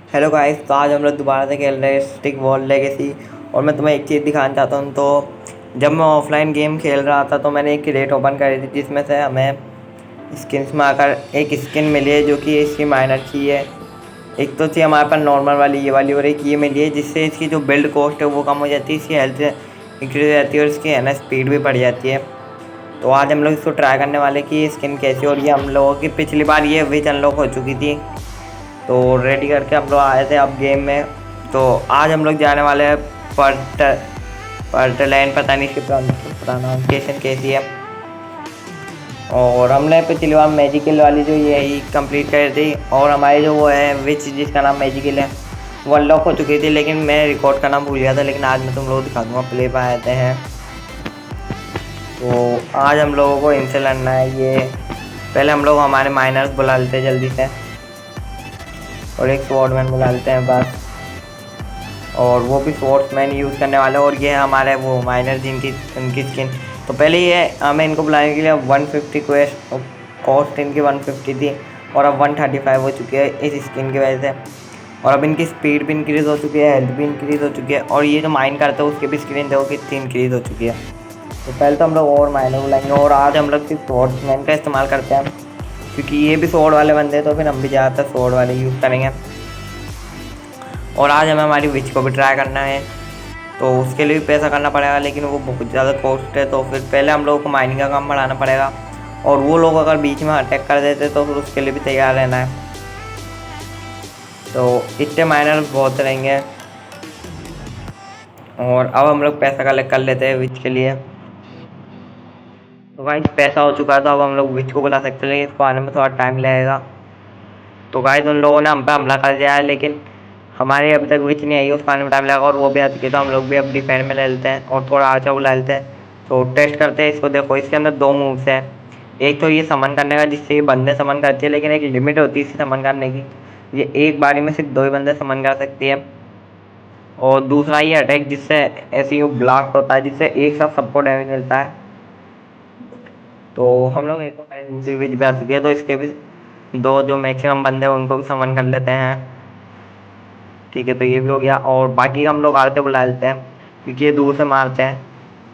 Hello guys, तो आज हम लोग दोबारा से खेल रहे हैं स्टिक वॉल लेगेसी। और मैं तुम्हें एक चीज़ दिखाना चाहता हूँ। तो जब मैं ऑफलाइन गेम खेल रहा था तो मैंने एक क्रेट ओपन करी थी जिसमें से हमें स्किन्स में आकर एक स्किन मिली है जो कि इसकी माइनर की है। एक तो थी हमारे पास नॉर्मल वाली ये वाली, और एक ये मिली है जिससे इसकी जो बिल्ड कॉस्ट है वो कम हो जाती है, इसकी हेल्थ इंक्रीज हो जाती है और इसकी है ना स्पीड भी बढ़ जाती है। तो आज हम लोग इसको ट्राई करने वाले कि ये स्किन कैसी है। और ये हम लोगों की पिछली बार ये विच अनलॉक हो चुकी थी, तो रेडी करके हम लोग आए थे अब गेम में। तो आज हम लोग जाने वाले हैं पर्ट पर्टलैंड, पता नहीं इसकी प्रोनाउंसिएशन कैसी है। और हमने पिछली बार मैजिकल वाली जो ये ही कंप्लीट कर दी, और हमारी जो वो है विच जिसका नाम मैजिकल है वो अनलॉक हो चुकी थी, लेकिन मैं रिकॉर्ड करना भूल गया था। लेकिन आज मैं तुम लोग दिखा दूँगा, प्ले पर आते हैं। तो आज हम लोगों को इनसे लड़ना है। ये पहले हम लोग हमारे माइनर्स बुला लेते हैं जल्दी से, और एक स्वॉर्डमैन बुला लेते हैं बस, और वो भी स्वॉर्ड्समैन यूज़ करने वाले। और ये है हमारे वो माइनर जिनकी उनकी स्किन। तो पहले ये हमें इनको बुलाने के लिए 150 कॉस्ट इनकी 150 थी, और अब 135 हो चुकी है इस स्किन की वजह से। और अब इनकी स्पीड भी इंक्रीज़ हो चुकी है, हेल्थ भी इंक्रीज़ हो चुकी है, और ये जो माइन करते हैं उसकी भी स्क्रीन देखो कितनी इंक्रीज़ हो चुकी है। तो पहले तो हम लोग और माइनर बुलाएंगे, और आज हम लोग सिर्फ स्वॉर्ड्समैन का इस्तेमाल करते हैं क्योंकि ये भी स्वॉर्ड वाले बंदे हैं, तो फिर हम भी ज़्यादातर स्वॉर्ड वाले यूज़ करेंगे। और आज हमें हमारी विच को भी ट्राई करना है, तो उसके लिए भी पैसा करना पड़ेगा, लेकिन वो बहुत ज़्यादा कॉस्ट है। तो फिर पहले हम लोगों को माइनिंग का काम बढ़ाना पड़ेगा, और वो लोग अगर बीच में अटैक कर देते तो फिर उसके लिए भी तैयार रहना है। तो इतने माइनर बहुत रहेंगे, और अब हम लोग पैसा कलेक्ट कर लेते हैं विच के लिए। तो गाइस पैसा हो चुका है, तो अब हम लोग विच को बुला सकते हैं, लेकिन इसको आने में थोड़ा टाइम लगेगा। तो गाइस उन लोगों ने हम पे हमला कर दिया है, लेकिन हमारे अभी तक विच नहीं आई, उस पानी में टाइम लगा, और वो भी आ चुकी है। तो हम लोग भी अब डिफेंड में ले लेते हैं और थोड़ा आचा बुला लेते हैं। तो टेस्ट करते हैं इसको। देखो इसके अंदर दो मूव्स हैं। एक तो ये समन करने का, जिससे ये बंदे समन करती है, लेकिन एक लिमिट होती है इससे समन करने की। ये एक बारी में सिर्फ 2 ही बंदे समन कर सकती है। और दूसरा ये अटैक जिससे ऐसे ही ब्लास्ट होता है, जिससे एक साथ सबको डैमेज मिलता है। तो हम लोग एक दूसरी विच भी आ चुकी है, तो इसके भी दो जो मैक्सिमम बंदे हैं उनको भी समन कर लेते हैं। ठीक है, तो ये भी हो गया, और बाकी हम लोग आते बुला लेते हैं क्योंकि ये दूर से मारते हैं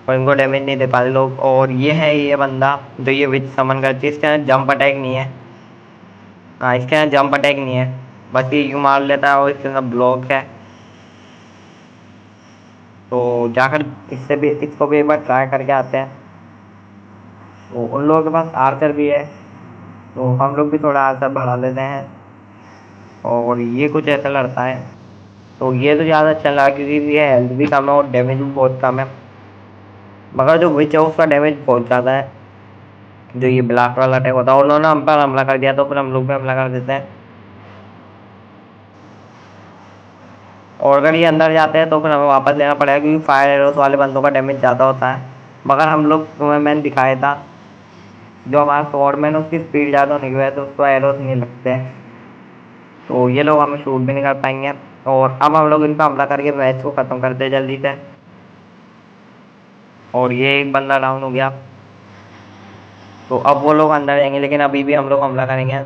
और इनको डैमेज नहीं दे पाते लोग। और ये है ये बंदा जो ये विच समन करती है, इसके अंदर जंप अटैक नहीं है। हाँ, इसके अंदर जंप अटैक नहीं है, बस ये यूँ मार लेता है, और इसके अंदर ब्लॉक है। तो जाकर इससे भी इसको भी एक बार ट्राई करके आते हैं। तो उन लोगों के पास आर्चर भी है, तो हम लोग भी थोड़ा आर्चर बढ़ा लेते हैं। और ये कुछ ऐसा लड़ता है, तो ये तो ज़्यादा अच्छा लगा क्योंकि ये हेल्थ भी कम है और डैमेज भी बहुत कम है। मगर जो विच है उसका डैमेज बहुत ज़्यादा है, जो ये ब्लास्ट वाला अटैक होता है। उन्होंने हम पर हमला कर दिया, तो फिर हम लोग भी हमला कर देते हैं। और अगर ये अंदर जाते हैं तो फिर हमें वापस लेना पड़ेगा, क्योंकि फायर एरोस वाले बंदों का डैमेज ज़्यादा होता है। मगर हम लोग तुम्हें मैंने दिखाया था, जो हमारा स्वॉर्डमैन उसकी स्पीड ज़्यादा होने की वजह से उसको एरोस नहीं लगते हैं, तो ये लोग हमें शूट भी नहीं कर पाएंगे। और अब हम लोग इन पर हमला करके मैच को ख़त्म करते हैं जल्दी से। और ये एक बंदा डाउन हो गया, तो अब वो लोग अंदर जाएंगे, लेकिन अभी भी हम लोग हमला करेंगे।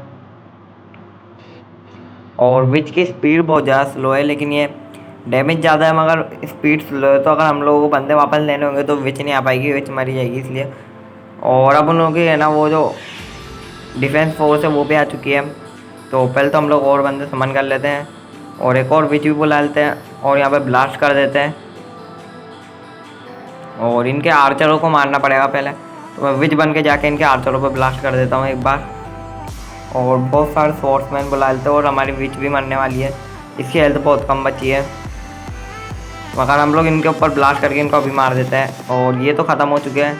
और विच की स्पीड बहुत ज़्यादा स्लो है, लेकिन ये डैमेज ज़्यादा है मगर स्पीड स्लो है। तो अगर हम लोगों को बंदे वापस लेने होंगे तो विच नहीं आ पाएगी, विच मरी जाएगी इसलिए। और अब उन लोगों की है ना वो जो डिफेंस फोर्स है वो भी आ चुकी है। तो पहले तो हम लोग और बंदे समन कर लेते हैं, और एक और विच भी बुला लेते हैं, और यहाँ पे ब्लास्ट कर देते हैं। और इनके आर्चरों को मारना पड़ेगा पहले, तो मैं विच बन के जाके इनके आर्चरों पर ब्लास्ट कर देता हूँ एक बार। और बहुत सारे स्वॉर्ड्समैन बुला लेते हैं, और हमारी विच भी मरने वाली है, इसकी हेल्थ बहुत कम बची है। मगर हम लोग इनके ऊपर ब्लास्ट करके इनको अभी मार देते हैं। और ये तो ख़त्म हो चुके हैं,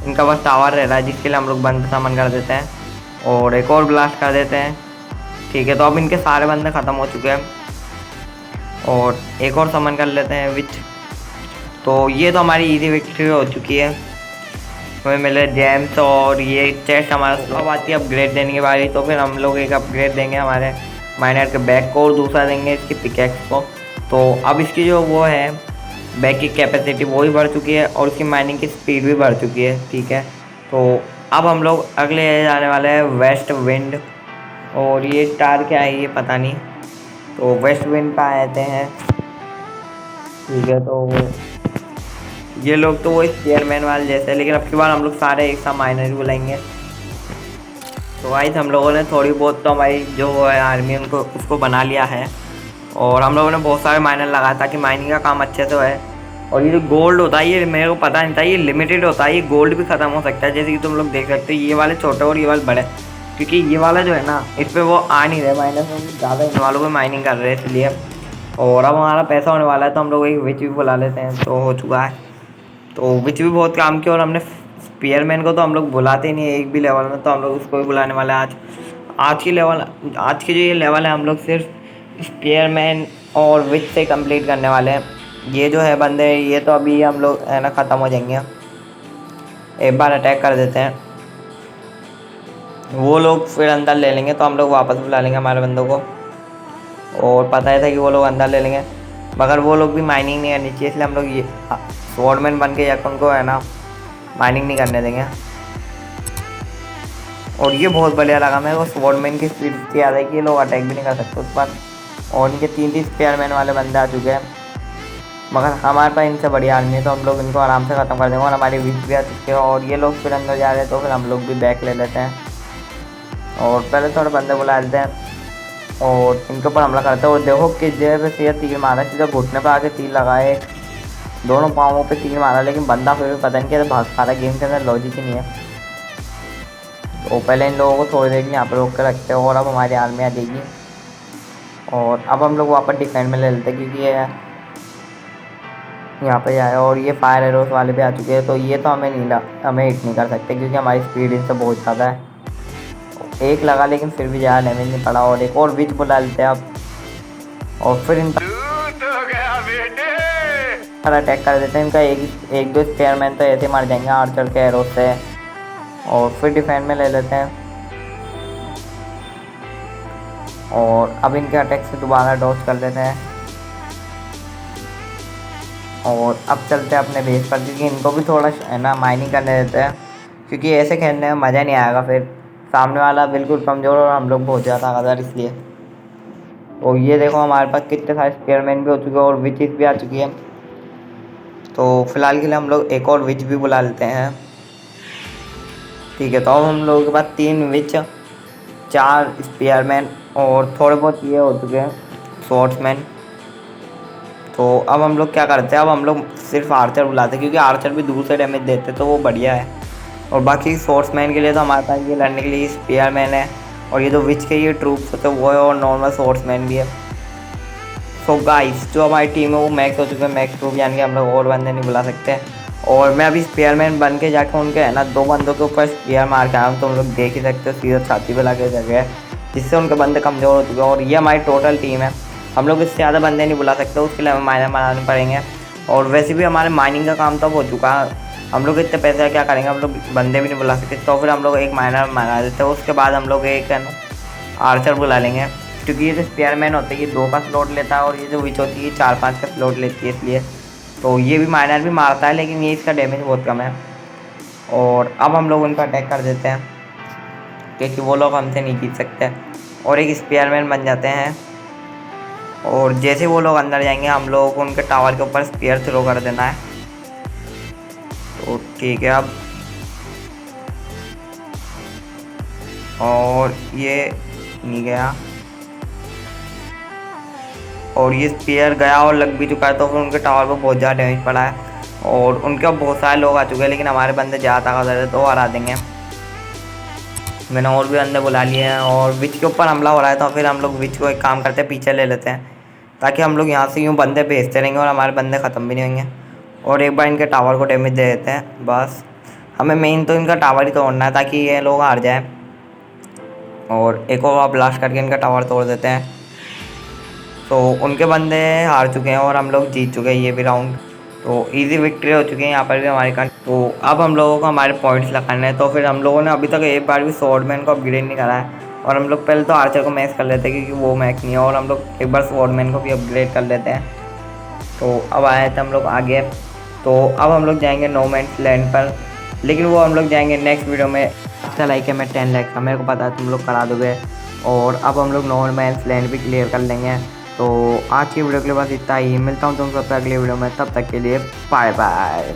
इनका बस टावर रह रहा है जिसके लिए हम लोग बंद सामन कर देते हैं, और एक और ब्लास्ट कर देते हैं। ठीक है, तो अब इनके सारे बंदे ख़त्म हो चुके हैं, और एक और समन कर लेते हैं विच। तो ये तो हमारी इजी विक्ट्री हो चुकी है, हमें मिले जेम्स और ये चेस्ट हमारा। अब आती है अपग्रेड देने की बारी, तो फिर हम लोग एक अपग्रेड देंगे हमारे माइनर के बैक को, और दूसरा देंगे इसकी पिकैक्स को। तो अब इसकी जो वो है बैक की कैपेसिटी वो भी बढ़ चुकी है, और उसकी माइनिंग की स्पीड भी बढ़ चुकी है। ठीक है, तो अब हम लोग अगले जाने वाले हैं वेस्ट विंड। और ये स्टार क्या है ये पता नहीं, तो वेस्ट विंड पे आते हैं। ठीक है, तो ये लोग तो वो चेयरमैन वाले जैसे हैं, लेकिन अब की बार हम लोग सारे एक साथ माइनर ही बुलाएंगे। तो गाइस हम लोगों ने थोड़ी बहुत तो हमारी जो है आर्मी उनको उसको बना लिया है, और हम लोगों ने बहुत सारे माइनर लगाया ताकि माइनिंग का काम अच्छे से है। और ये जो गोल्ड होता है ये मेरे को पता नहीं था, ये लिमिटेड होता है, ये गोल्ड भी ख़त्म हो सकता है, जैसे कि तुम लोग देख सकते हो ये वाले छोटे और ये वाले बड़े, क्योंकि ये वाला जो है ना इस पर वो आ नहीं रहे माइनर में, ज़्यादा इन वालों पर माइनिंग कर रहे हैं इसलिए। और अब हमारा पैसा होने वाला है, तो हम लोग एक विच भी बुला लेते हैं। तो हो चुका है, तो विच भी बहुत काम किया, और हमने स्पीयरमैन को तो हम लोग बुलाते ही नहीं है एक भी लेवल में, तो हम लोग उसको भी बुलाने वाले हैं आज। आज की जो ये लेवल है हम लोग सिर्फ स्पीयरमैन और विच से कंप्लीट करने वाले हैं। ये जो है बंदे ये तो अभी हम लोग है ना ख़त्म हो जाएंगे, एक बार अटैक कर देते हैं, वो लोग फिर अंदर ले लेंगे, तो हम लोग वापस बुला लेंगे हमारे बंदों को। और पता ही था कि वो लोग अंदर ले लेंगे, मगर वो लोग भी माइनिंग नहीं करनी चाहिए, इसलिए हम लोग ये स्वॉर्डमैन बन के जाकर उनको है ना माइनिंग नहीं करने देंगे। और ये बहुत बढ़िया लगा मेरे को, स्वॉर्डमैन की स्पीड इतनी ज़्यादा है कि ये लोग अटैक भी नहीं कर सकते उस पर। और इनके 3 स्पेयरमैन वाले बंदे आ चुके हैं, मगर हमारे पास इनसे बड़ी आर्मी है, तो हम लोग इनको आराम से ख़त्म कर देंगे। और हमारी वीक भी आ चुकी है, और ये लोग फिर अंदर जा रहे हैं, तो फिर हम लोग भी बैक ले लेते हैं। और पहले थोड़े बंदे बुला लेते हैं और इनके ऊपर हमला करते हैं। और देखो किस जगह पे सीधा तीर मारा, सीधा घुटने पर आके तीर लगाए, दोनों पाँवों पे तीर मारा, लेकिन बंदा फिर भी पता नहीं कैसे भाग पा रहा है, गेम के अंदर लॉजिक ही नहीं है। तो पहले इन लोगों को थोड़ी देर यहाँ पर रोक कर रखते हैं, और अब हमारी आर्मी आ जाएगी। और अब हम लोग वापस डिफेंड में ले लेते हैं, क्योंकि ये यहाँ पे आया, और ये फायर एरोस वाले भी आ चुके हैं, तो ये तो हमें हिट नहीं कर सकते, क्योंकि हमारी स्पीड इनसे बहुत ज़्यादा है। एक लगा लेकिन फिर भी ज़्यादा डैमेज नहीं पड़ा, और एक और विच बुला लेते हैं अब, और फिर इनका अटैक कर देते हैं। इनका एक दो स्पेयरमैन तो ऐसे मर जाएंगे आर्चर के एरो से, और फिर डिफेंड में ले लेते हैं। और अब इनके अटैक से दोबारा डॉज कर लेते हैं, और अब चलते हैं अपने बेस पर, क्योंकि इनको भी थोड़ा है ना माइनिंग करने देते हैं, क्योंकि ऐसे खेलने में मज़ा नहीं आएगा, फिर सामने वाला बिल्कुल कमज़ोर और हम लोग बहुत ज़्यादा ताकतवर इसलिए। तो ये देखो हमारे पास कितने सारे स्पेयरमैन भी हो चुके हैं, और विचेस भी आ चुकी है। तो फिलहाल के लिए हम लोग एक और विच भी बुला लेते हैं। ठीक है, तो अब हम लोगों के पास 3 विच, 4 स्पेयरमैन, और थोड़े बहुत ये हो चुके हैं स्वॉर्ड्समैन। तो अब हम लोग क्या करते हैं, अब हम लोग सिर्फ आर्चर बुलाते हैं, क्योंकि आर्चर भी दूर से डैमेज देते तो वो बढ़िया है। और बाकी स्वॉर्ड्समैन के लिए तो हमारे पास ये लड़ने के लिए स्पेयरमैन है, और ये जो विच के ये ट्रूप्स होते हैं वो है, और नॉर्मल स्वॉर्ड्समैन भी है। सो गाइस जो हमारी टीम है वो मैक्स हो चुके हैं, मैक्स ट्रूप, यानी कि हम लोग और बंदे नहीं बुला सकते। और मैं अभी स्पेयरमैन बन के जाके उनके है ना 2 बंदों के ऊपर स्पेयर मार के आया हूँ, तो हम लोग देख ही सकते हो सीधा छाती पे लगे जगह, जिससे उनके बंदे कमज़ोर हो चुके हैं। और ये हमारी टोटल टीम है, हम लोग इससे ज़्यादा बंदे नहीं बुला सकते, उसके लिए हमें माइनर बनाने पड़ेंगे। और वैसे भी हमारे माइनिंग का काम तो हो चुका है, हम लोग इतने पैसे क्या करेंगे, हम लोग बंदे भी नहीं बुला सकते, तो फिर हम लोग एक माइनर मंगा देते हैं। उसके बाद हम लोग एक आर्चर बुला लेंगे, क्योंकि ये जो स्पेयरमैन होते हैं ये 2 का स्लॉट लेता है, और ये जो विच होती है ये 4-5 का स्लॉट लेती है, इसलिए तो ये भी माइनर भी मारता है, लेकिन ये इसका डैमेज बहुत कम है। और अब हम लोग उन पर अटैक कर देते हैं, क्योंकि वो लोग हमसे नहीं जीत सकते, और एक स्पेयरमैन बन जाते हैं। और जैसे वो लोग अंदर जाएंगे हम लोगों को उनके टावर के ऊपर स्पेयर थ्रो कर देना है। तो ठीक है, अब और ये नहीं गया, और ये स्पेयर गया और लग भी चुका है, तो फिर उनके टावर पर बहुत ज़्यादा डैमेज पड़ा है, और उनके बहुत सारे लोग आ चुके हैं, लेकिन हमारे बंदे ज़्यादा ताकतवर है तो वो हरा देंगे। मैंने और भी बंदे बुला लिए हैं, और विच के ऊपर हमला हो रहा है, तो फिर हम लोग विच को एक काम करते हैं पीछे ले लेते हैं, ताकि हम लोग यहाँ से यूँ बंदे भेजते रहेंगे और हमारे बंदे ख़त्म भी नहीं होंगे। और एक बार इनके टावर को डैमेज दे देते हैं, बस हमें मेन तो इनका टावर ही तोड़ना है, ताकि ये लोग हार जाए। और एक और ब्लास्ट करके इनका टावर तोड़ देते हैं, तो उनके बंदे हार चुके हैं और हम लोग जीत चुके हैं ये भी राउंड। तो इजी विक्ट्री हो चुकी है यहाँ पर भी हमारे का। तो अब हम लोगों को हमारे पॉइंट्स लगाने हैं, तो फिर हम लोगों ने अभी तक एक बार भी स्वॉर्डमैन को अपग्रेड नहीं करा है, और हम लोग पहले तो आर्चर को मैक्स कर लेते हैं, क्योंकि वो मैक्स नहीं है, और हम लोग एक बार स्वॉर्डमैन को भी अपग्रेड कर लेते हैं। तो अब आए थे हम लोग आगे, तो अब हम लोग जाएंगे नो मैन्स लैंड पर, लेकिन वो हम लोग जाएंगे नेक्स्ट वीडियो में। अच्छा लाइक है, मैं 10 लाइक का मेरे को पता है तुम लोग करा दोगे। और अब हम लोग नो मैन्स लैंड भी क्लियर कर लेंगे, तो आज की वीडियो के लिए बस इतना ही, मिलता हूँ तुम सबसे अगली वीडियो में, तब तक के लिए बाय बाय।